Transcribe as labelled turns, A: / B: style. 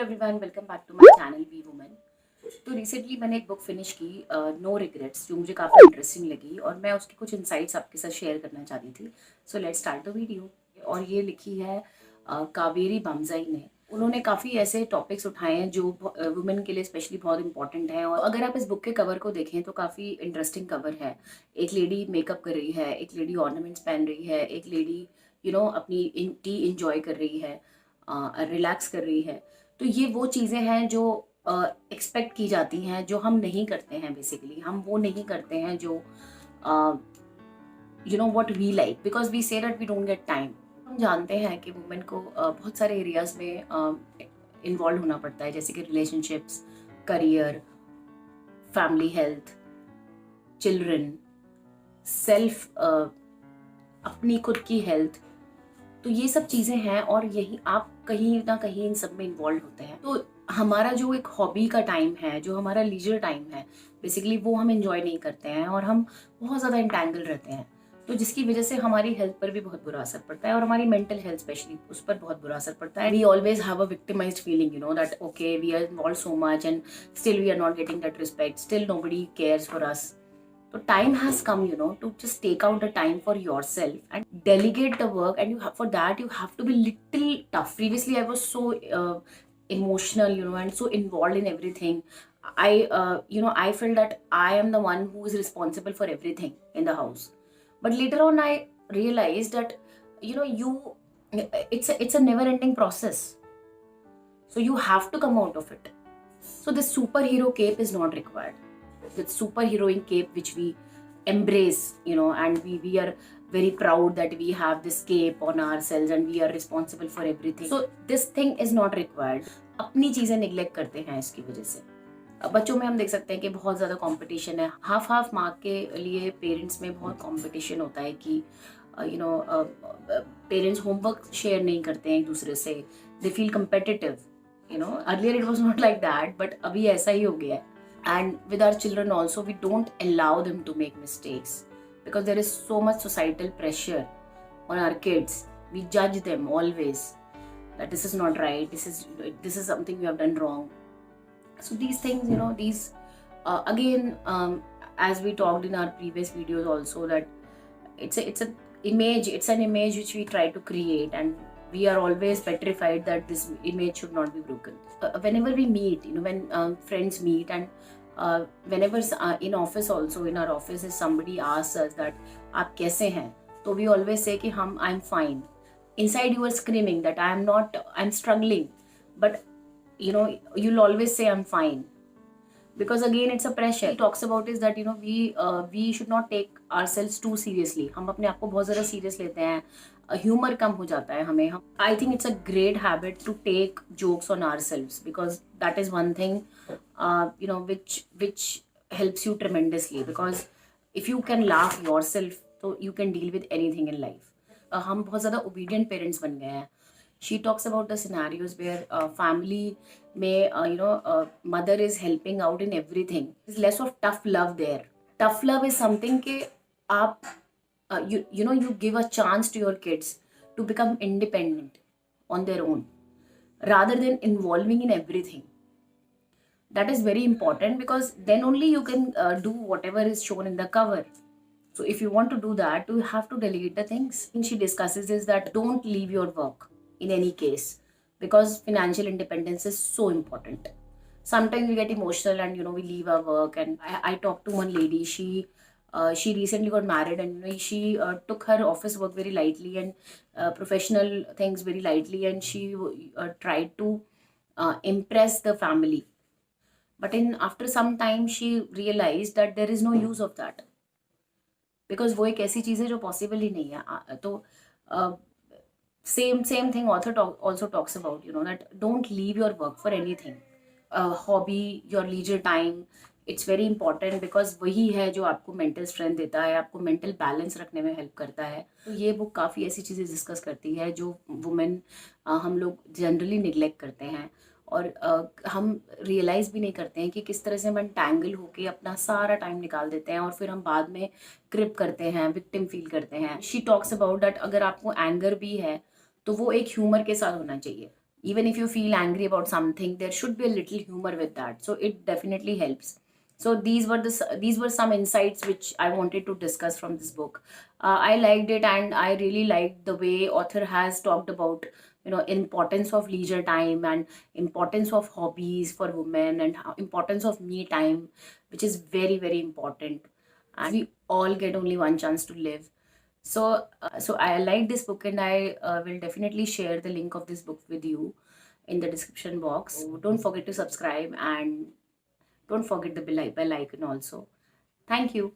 A: Everyone, welcome back to my channel we women. तो recently मैंने एक बुक फिनिश की, नो रिग्रेट्स, जो मुझे काफ़ी इंटरेस्टिंग लगी और मैं उसकी कुछ इंसाइट्स आपके साथ शेयर करना चाहती थी। So let's start the video. और ये लिखी है कावेरी बामजाई ने। उन्होंने काफ़ी ऐसे टॉपिक्स उठाए हैं जो वुमेन के लिए स्पेशली बहुत इंपॉर्टेंट हैं। और अगर आप इस बुक के कवर को देखें तो काफ़ी इंटरेस्टिंग कवर है। एक लेडी मेकअप कर रही है, एक लेडी ऑर्नामेंट्स पहन रही है, एक लेडी अपनी टी इंजॉय कर रही है, रिलैक्स कर रही है। तो ये वो चीज़ें हैं जो एक्सपेक्ट की जाती हैं, जो हम नहीं करते हैं। बेसिकली हम वो नहीं करते हैं जो what we like, because we say that we don't get time. हम जानते हैं कि वुमेन को बहुत सारे एरियाज में इन्वॉल्व होना पड़ता है, जैसे कि relationships, career, family health, children, self, अपनी खुद की हेल्थ। तो ये सब चीज़ें हैं और यही आप कहीं ना कहीं इन सब में इन्वॉल्व होते हैं। तो हमारा जो एक हॉबी का टाइम है, जो हमारा लीजर टाइम है, बेसिकली वो हम इंजॉय नहीं करते हैं और हम बहुत ज़्यादा इंटैंगल रहते हैं। तो जिसकी वजह से हमारी हेल्थ पर भी बहुत बुरा असर पड़ता है और हमारी मेंटल हेल्थ स्पेशली उस पर बहुत बुरा असर पड़ता है। We always have a victimised feeling, that okay we are involve so much and still we are not getting that respect, still nobody cares for us. So time has come, to just take out the time for yourself and delegate the work. And for that you have to be little tough. Previously, I was so emotional, and so involved in everything. I felt that I am the one who is responsible for everything in the house. But later on, I realized that, it's a never-ending process. So you have to come out of it. So this superhero cape is not required. The superheroine cape which we embrace, and we are very proud that we have this cape on ourselves and we are responsible for everything. So this thing is not required. अपनी चीजें neglect करते हैं इसकी वजह से। बच्चों में हम देख सकते हैं कि बहुत ज़्यादा कंपटीशन है। हाफ हाफ मार्क के लिए पेरेंट्स में बहुत कंपटीशन होता है कि पेरेंट्स होमवर्क शेयर नहीं करते हैं एक दूसरे से। They feel competitive, earlier it was not like that, but अभी ऐसा ही हो गया है। And with our children also, we don't allow them to make mistakes because there is so much societal pressure on our kids. We judge them always that this is not right, this is something we have done wrong. So these things, these again, as we talked in our previous videos also, that it's an image which we try to create, and we are always petrified that this image should not be broken. Whenever we meet, when friends meet, and whenever in office also, in our office, if somebody asks us that आप कैसे हैं, तो we always say कि I'm fine. Inside you are screaming that I'm struggling, but you'll always say I'm fine. Because again it's a pressure. He talks about is that we should not take ourselves too seriously. हम अपने आप को बहुत ज़्यादा serious लेते हैं, humour कम हो जाता है हमें। I think it's a great habit to take jokes on ourselves, because that is one thing which helps you tremendously, because if you can laugh yourself, so you can deal with anything in life. हम बहुत ज़्यादा obedient parents बन गए हैं. She talks about the scenarios where family may, mother is helping out in everything. There's less of tough love there. Tough love is something कि आप you give a chance to your kids to become independent on their own rather than involving in everything. That is very important, because then only you can do whatever is shown in the cover. So if you want to do that, you have to delegate the things. And she discusses is that don't leave your work in any case, because financial independence is so important. Sometimes we get emotional and we leave our work. And I talked to one lady. She recently got married, and she took her office work very lightly and professional things very lightly, and she tried to impress the family. But after some time she realized that there is no use of that, because वो एक ऐसी चीज़ है जो possible ही नहीं है. तो same thing author also talks about, that don't leave your work for anything. Hobby, your leisure time, it's very important, because वही है जो आपको मेंटल स्ट्रेंथ देता है, आपको मेंटल बैलेंस रखने में हेल्प करता है. तो ये बुक काफ़ी ऐसी चीज़ें डिस्कस करती है जो वुमेन हम लोग जनरली निगलेक्ट करते हैं, और हम रियलाइज़ भी नहीं करते हैं कि किस तरह से हम एंटैंगल होके अपना सारा टाइम निकाल देते हैं और फिर हम बाद में क्रिप करते हैं, विक्टिम फील करते हैं. शी टॉक्स अबाउट दैट अगर आपको एंगर भी है तो वो एक ह्यूमर के साथ होना चाहिए. even if you feel angry about something, there should be a little humor with that, so it definitely helps. So these were some insights which I wanted to discuss from this book. I liked it, and I really liked the way author has talked about, importance of leisure time, and importance of hobbies for women, and importance of me time, which is very, very important. And we all get only one chance to live. So I like this book, and I will definitely share the link of this book with you in the description box. So don't forget to subscribe, and don't forget the bell icon also. Thank you.